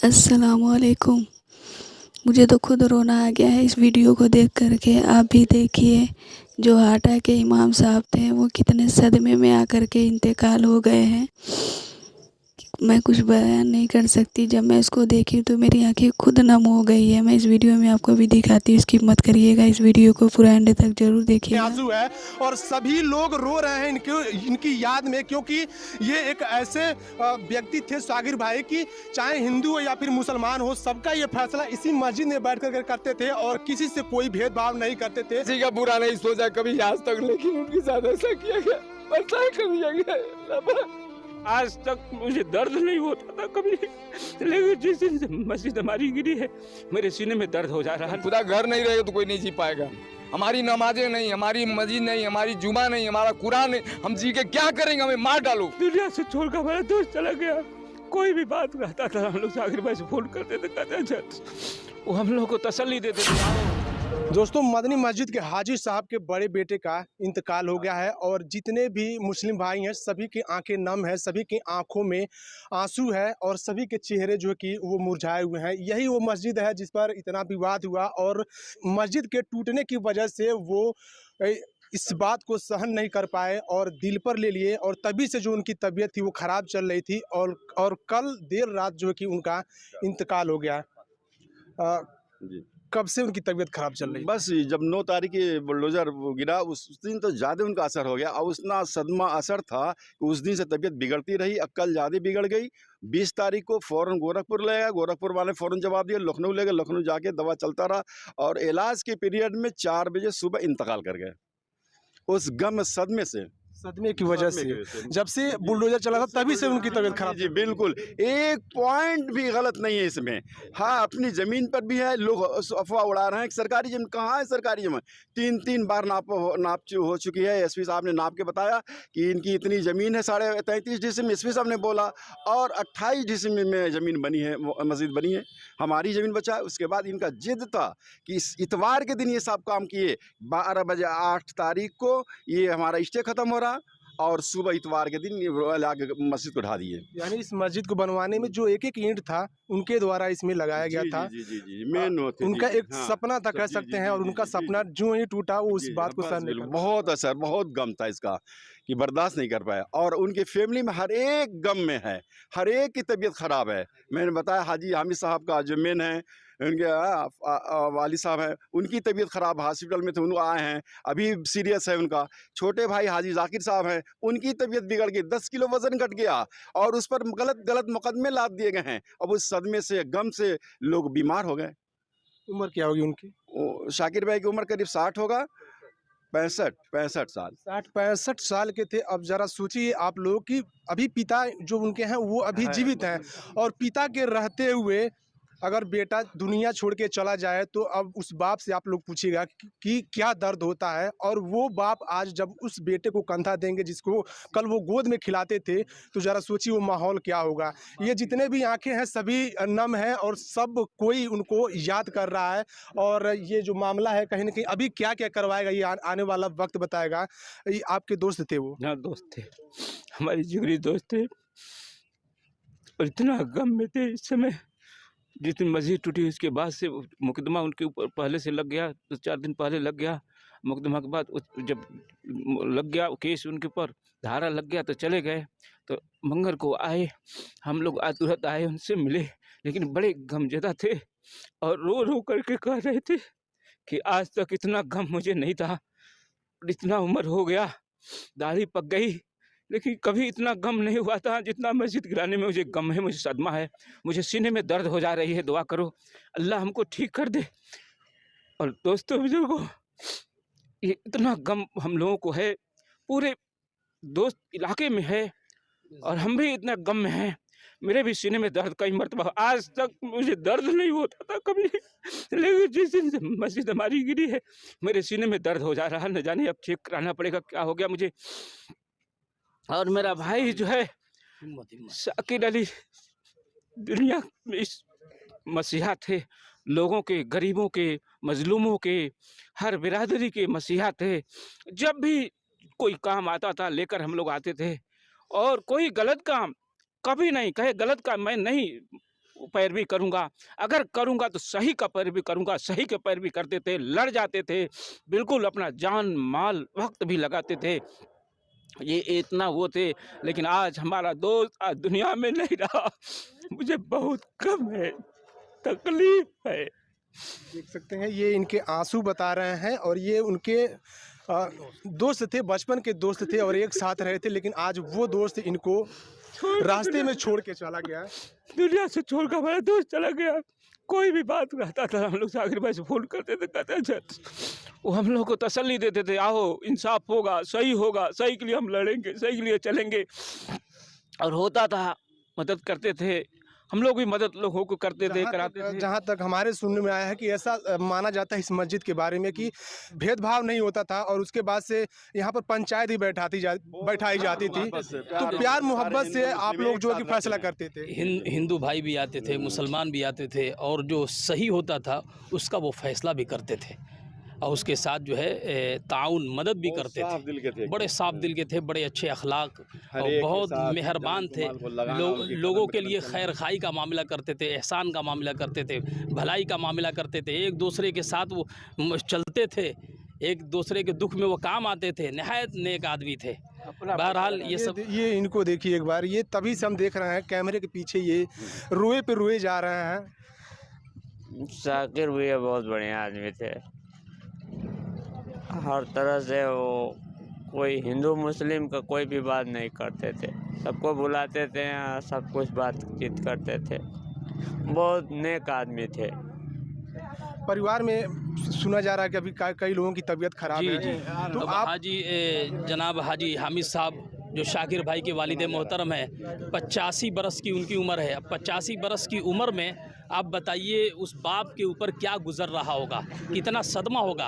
अस्सलामुअलैकुम। मुझे तो खुद रोना आ गया है इस वीडियो को देख कर के। आप भी देखिए, जो हाटा के इमाम साहब थे वो कितने सदमे में आकर के इंतकाल हो गए हैं। मैं कुछ बयान नहीं कर सकती। जब मैं इसको देखी तो मेरी आंखें खुद नम हो गई है। मैं इस वीडियो में आपको भी दिखाती हूँ, इसकी मत करिएगा। इस वीडियो को पूरा एंड तक जरूर देखिएगा। आंसू है और सभी लोग रो रहे हैं इनकी याद में, क्योंकि ये एक ऐसे व्यक्ति थे सागिर भाई की, चाहे हिंदू हो या फिर मुसलमान हो, सबका ये फैसला इसी मस्जिद में बैठ कर करते थे और किसी से कोई भेदभाव नहीं करते थे। किसी का बुरा नहीं सोचा कभी आज तक, लेकिन उनके साथ ऐसा किया गया, ऐसा कर दिया गया। आज तक मुझे दर्द नहीं होता था कभी, लेकिन जिस दिन से मस्जिद हमारी गिरी है मेरे सीने में दर्द हो जा रहा है। खुदा घर नहीं रहेगा तो कोई नहीं जी पाएगा। हमारी नमाजें नहीं, हमारी मस्जिद नहीं, हमारी जुमा नहीं, हमारा कुरान नहीं, हम जी के क्या करेंगे? हमें मार डालो। दुनिया से छोड़कर हमारा दोस्त चला गया। कोई भी बात रहता था हम लोग सागिर भाई से फोन करते थे, कहते वो हम लोग को तसल्ली देते थे। दोस्तों, मदनी मस्जिद के हाजी साहब के बड़े बेटे का इंतकाल हो गया है और जितने भी मुस्लिम भाई हैं सभी की आंखें नम है, सभी की आंखों में आंसू है और सभी के चेहरे जो है कि वो मुरझाए हुए हैं। यही वो मस्जिद है जिस पर इतना विवाद हुआ और मस्जिद के टूटने की वजह से वो इस बात को सहन नहीं कर पाए और दिल पर ले लिए और तभी से जो उनकी तबीयत थी वो ख़राब चल रही थी और कल देर रात जो है कि उनका इंतकाल हो गया। जी। कब से उनकी तबीयत खराब चल रही? बस जब 9 तारीख की बुलडोज़र वो गिरा उस दिन तो ज़्यादा उनका असर हो गया और उतना सदमा असर था कि उस दिन से तबीयत बिगड़ती रही, अक्ल ज़्यादा बिगड़ गई। 20 तारीख को फ़ौरन गोरखपुर ले गया, गोरखपुर वाले फ़ौरन जवाब दिया, लखनऊ ले गए, लखनऊ जाके दवा चलता रहा और इलाज के पीरियड में 4 बजे सुबह इंतकाल कर गए, उस गम सदमे से। सदमे की वजह से जब से बुलडोजर चला था तभी से उनकी तबीयत खराब। जी बिल्कुल, एक पॉइंट भी गलत नहीं है इसमें। हाँ, अपनी ज़मीन पर भी है, लोग अफवाह उड़ा रहे हैं कि सरकारी ज़मीन कहाँ है। सरकारी ज़मीन 3-3 बार नाप हो चुकी है। एसपी साहब ने नाप के बताया कि इनकी इतनी ज़मीन है, 33.5 डिसम एसपी साहब ने बोला और 28 डिसम में ज़मीन बनी है, मस्जिद बनी है। हमारी ज़मीन बचा है। उसके बाद इनका जिद था कि इस इतवार के दिन ये सब काम किए। 12 बजे 8 तारीख को ये हमारा स्टे ख़त्म हो रहा और सुबह इतवार के दिन लाके मस्जिद को ढा दिए। यानी इस मस्जिद को बनवाने में जो एक ईंट था उनके द्वारा इसमें लगाया गया था। जी मेन उनका एक सपना था कह सकते हैं और उनका सपना जो ही टूटा वो उस बात को सहन नहीं कर पाया। बहुत असर, बहुत गम था इसका कि बर्दाश्त नहीं कर पाया और उनके फैमिली में हर एक गम में है, हर एक की तबीयत ख़राब है। मैंने बताया हाजी हामिद साहब का जो मेन है, उनके वालिद साहब हैं, उनकी तबीयत ख़राब, हॉस्पिटल में थे, उन आए हैं, अभी सीरियस है उनका। छोटे भाई हाजी जाकिर साहब हैं, उनकी तबीयत बिगड़ गई, 10 किलो वज़न घट गया और उस पर गलत मुकदमे लाद दिए गए हैं। अब उस सदमे से, गम से लोग बीमार हो गए। उम्र क्या होगी उनकी? शाकिर भाई की उम्र करीब 60 होगा, 65 साल। 60-65 साल के थे। अब ज़रा सोचिए आप लोग कि अभी पिता जो उनके हैं वो अभी जीवित हैं और पिता के रहते हुए अगर बेटा दुनिया छोड़ के चला जाए तो अब उस बाप से आप लोग पूछिएगा कि क्या दर्द होता है। और वो बाप आज जब उस बेटे को कंधा देंगे जिसको कल वो गोद में खिलाते थे, तो ज़रा सोचिए वो माहौल क्या होगा। ये जितने भी आंखें हैं सभी नम हैं और सब कोई उनको याद कर रहा है। और ये जो मामला है कहीं ना कहीं अभी क्या क्या करवाएगा ये आने वाला वक्त बताएगा। ये आपके दोस्त थे वो? हाँ दोस्त थे, हमारी जिगरी दोस्त थे और इतना गम में थे इस समय। जिस दिन मस्जिद टूटी उसके बाद से मुकदमा उनके ऊपर पहले से लग गया, 2-4 दिन पहले लग गया। मुकदमा के बाद जब लग गया केस उनके ऊपर, धारा लग गया तो चले गए। तो मंगल को आए हम लोग, तुरंत आए, उनसे मिले, लेकिन बड़े गमज़दा थे और रो रो करके कह रहे थे कि आज तक इतना गम मुझे नहीं था, इतना उम्र हो गया, दाढ़ी पक गई, लेकिन कभी इतना गम नहीं हुआ था जितना मस्जिद गिराने में मुझे गम है, मुझे सदमा है, मुझे सीने में दर्द हो जा रही है। दुआ करो अल्लाह हमको ठीक कर दे। और दोस्तों बुजुर्गों, ये इतना गम हम लोगों को है, पूरे दोस्त इलाके में है और हम भी इतना गम में हैं। मेरे भी सीने में दर्द कई मरतबा, आज तक मुझे दर्द नहीं होता था कभी, लेकिन जिस दिन से मस्जिद हमारी गिरी है मेरे सीने में दर्द हो जा रहा है। न जाने अब ठीक कराना पड़ेगा, क्या हो गया मुझे। और मेरा भाई जो है शाकिर अली दुनिया में इस मसीहा थे, लोगों के, गरीबों के, मजलूमों के, हर बिरादरी के मसीहा थे। जब भी कोई काम आता था लेकर हम लोग आते थे और कोई गलत काम कभी नहीं कहे, गलत काम मैं नहीं पैरवी करूँगा, अगर करूँगा तो सही का पैरवी करूँगा। सही के पैरवी करते थे, लड़ जाते थे, बिल्कुल अपना जान माल वक्त भी लगाते थे। ये इतना वो थे, लेकिन आज हमारा दोस्त आज दुनिया में नहीं रहा। मुझे बहुत गम है, तकलीफ है। देख सकते हैं ये इनके आंसू बता रहे हैं, और ये उनके दोस्त थे, बचपन के दोस्त थे और एक साथ रहे थे, लेकिन आज वो दोस्त इनको रास्ते में छोड़ के चला गया। दुनिया से छोड़कर हमारा दोस्त चला गया। कोई भी बात रहता था हम लोग साकिर भाई से फ़ोन करते थे, कहते अच्छा, वो हम लोग को तसल्ली देते थे, आओ इंसाफ होगा, सही होगा, सही के लिए हम लड़ेंगे, सही के लिए चलेंगे। और होता था, मदद करते थे, हम लोग भी मदद लोगों को करते थे, कराते थे। जहाँ तक हमारे सुनने में आया है कि ऐसा माना जाता है इस मस्जिद के बारे में कि भेदभाव नहीं होता था, और उसके बाद से यहाँ पर पंचायत ही बैठाई जाती थी, तो प्यार मोहब्बत से आप लोग जो है कि फैसला करते थे। हिंदू भाई भी आते थे, मुसलमान भी आते थे, और जो सही होता था उसका वो फैसला भी करते थे, और उसके साथ जो है ताउन मदद भी करते थे। बड़े साफ दिल के थे, बड़े अच्छे अखलाक और बहुत मेहरबान थे। लोगों के लिए खैर खाई का मामला करते थे, एहसान का मामला करते थे, भलाई का मामला करते थे, एक दूसरे के साथ वो चलते थे, एक दूसरे के दुख में वो काम आते थे। नहायत नेक आदमी थे। बहरहाल ये इनको देखिए एक बार, ये तभी से हम देख रहे हैं कैमरे के पीछे ये रोए पे रोए जा रहे हैं। साकिर भैया बहुत बढ़िया आदमी थे, हर तरह से वो कोई हिंदू मुस्लिम का कोई भी बात नहीं करते थे, सबको बुलाते थे, सब कुछ बातचीत करते थे, बहुत नेक आदमी थे। परिवार में सुना जा रहा है कि अभी कई लोगों की तबीयत खराब है, तो आप जनाब हाजी हामिद साहब जो शाकिर भाई के वालिद मोहतरम है, 85 बरस की उनकी उम्र है। 85 बरस की उम्र में आप बताइए उस बाप के ऊपर क्या गुजर रहा होगा, कितना सदमा होगा,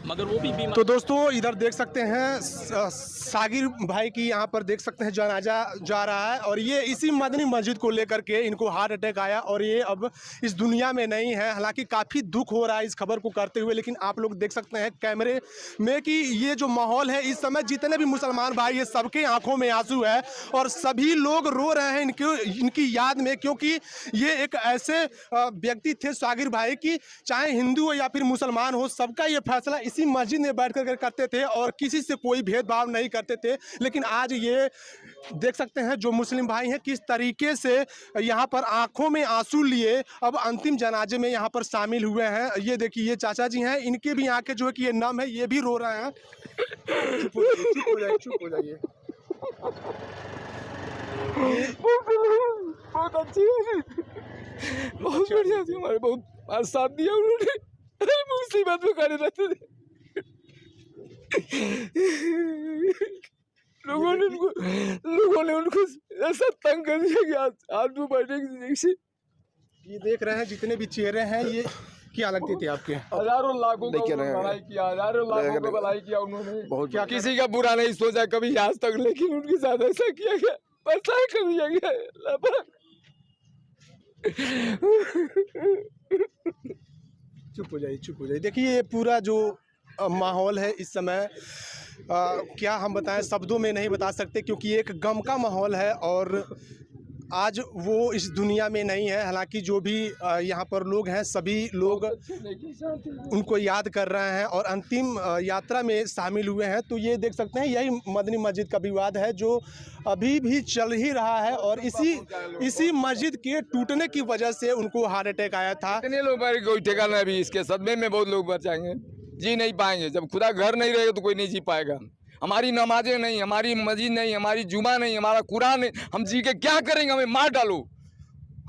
मगर वो भी बीमार। तो दोस्तों इधर देख सकते हैं साकिर भाई की यहाँ पर देख सकते हैं जनाजा जा रहा है, और ये इसी मदनी मस्जिद को लेकर के इनको हार्ट अटैक आया और ये अब इस दुनिया में नहीं है। हालांकि काफ़ी दुख हो रहा है इस खबर को करते हुए, लेकिन आप लोग देख सकते हैं कैमरे में कि ये जो माहौल है इस समय, जितने भी मुसलमान भाई ये सबके आंखों में आंसू है और सभी लोग रो रहे हैं इनकी याद में, क्योंकि ये एक ऐसे व्यक्ति थे साकिर भाई की, चाहे हिंदू हो या फिर मुसलमान हो, सबका ये फैसला इसी मस्जिद में बैठ कर करते थे और किसी से कोई भेदभाव नहीं करते थे। लेकिन आज ये देख सकते हैं जो मुस्लिम भाई हैं किस तरीके से यहाँ पर आंखों में आंसू लिए अब अंतिम जनाजे में यहाँ पर शामिल हुए हैं। ये देखिए ये चाचा जी हैं, इनके भी आंखें जो है कि ये नम है, ये भी रो रहे हैं। चुप हो जाइए। बहुत अच्छी, बहुत बढ़िया थी, हमारे बहुत साथ दिया उन्होंने, मुसीबत में खड़े रहते थे। लोगों ने उनको ऐसा तंग कर दिया कि आज वो बैठे से। ये देख रहे हैं जितने भी चेहरे हैं, ये क्या लगती थी आपके? हजारों लाखों का भलाई किया, हजारों लाखों का भलाई किया उन्होंने, क्या किसी का बुरा नहीं सोचा कभी आज तक, लेकिन उनके साथ ऐसा किया गया, परेशान कर दिया गया। चुप हो जाइए। देखिए ये पूरा जो माहौल है इस समय, क्या हम बताएं, शब्दों में नहीं बता सकते, क्योंकि एक गम का माहौल है और आज वो इस दुनिया में नहीं है। हालांकि जो भी यहाँ पर लोग हैं सभी लोग उनको याद कर रहे हैं और अंतिम यात्रा में शामिल हुए हैं। तो ये देख सकते हैं यही मदनी मस्जिद का विवाद है जो अभी भी चल ही रहा है, और इसी मस्जिद के टूटने की वजह से उनको हार्ट अटैक आया था। इतने लोग मर कोई ठिकाना, अभी इसके सदमे में बहुत लोग मर जाएंगे, जी नहीं पाएंगे। जब खुदा घर नहीं रहेगा तो कोई नहीं जी पाएगा। हमारी नमाजें नहीं, हमारी मस्जिद नहीं, हमारी जुमा नहीं, हमारा कुरान नहीं, हम जी के क्या करेंगे? हमें मार डालो,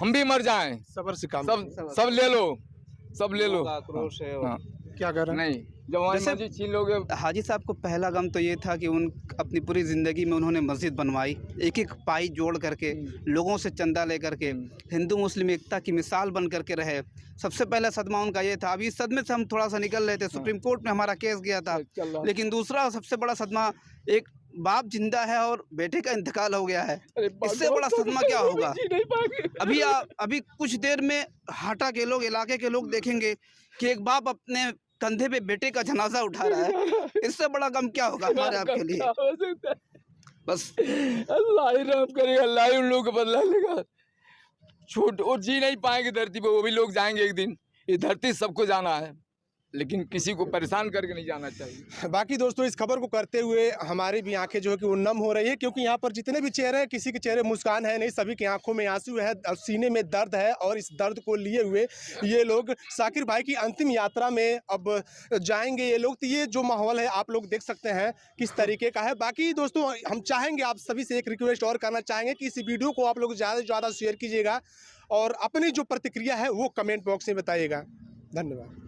हम भी मर जाएं, सब्र से काम, सब ले लो, सब ले लो। आक्रोश है। हाँ। क्या कर रहे हैं? नहीं, जब हमारी मस्जिद छीन लोगे। हाजी साहब को पहला गम तो ये था कि अपनी पूरी ज़िंदगी में उन्होंने मस्जिद बनवाई, एक एक पाई जोड़ करके, लोगों से चंदा लेकर के, हिंदू मुस्लिम एकता की मिसाल बन करके रहे। सबसे पहला सदमा उनका ये था। अभी इस सदमे से हम थोड़ा सा निकल रहे थे, सुप्रीम कोर्ट में हमारा केस गया था, लेकिन दूसरा सबसे बड़ा सदमा, एक बाप जिंदा है और बेटे का इंतकाल हो गया है। इससे बड़ा सदमा क्या होगा? अभी कुछ देर में हाटा के लोग, इलाके के लोग देखेंगे कि एक बाप अपने कंधे पे बेटे का जनाजा उठा रहा है। इससे बड़ा गम क्या होगा हमारे आपके लिए? बस अल्लाह ही रहम करेगा, अल्लाह ही उन लोगों को बदला लेगा। छूट और जी नहीं पाएंगे धरती पे, वो भी लोग जाएंगे एक दिन। ये धरती सबको जाना है, लेकिन किसी को परेशान करके नहीं जाना चाहिए। बाकी दोस्तों इस खबर को करते हुए हमारी भी आंखें जो है कि वो नम हो रही है, क्योंकि यहाँ पर जितने भी चेहरे हैं, किसी के चेहरे मुस्कान है नहीं, सभी की आंखों में आंसू है, सीने में दर्द है। और इस दर्द को लिए हुए ये लोग शाकिर भाई की अंतिम यात्रा में अब जाएंगे ये लोग। तो ये जो माहौल है आप लोग देख सकते हैं किस तरीके का है। बाकी दोस्तों हम चाहेंगे, आप सभी से एक रिक्वेस्ट और करना चाहेंगे कि इस वीडियो को आप लोग ज़्यादा से ज़्यादा शेयर कीजिएगा और अपनी जो प्रतिक्रिया है वो कमेंट बॉक्स में बताइएगा। धन्यवाद।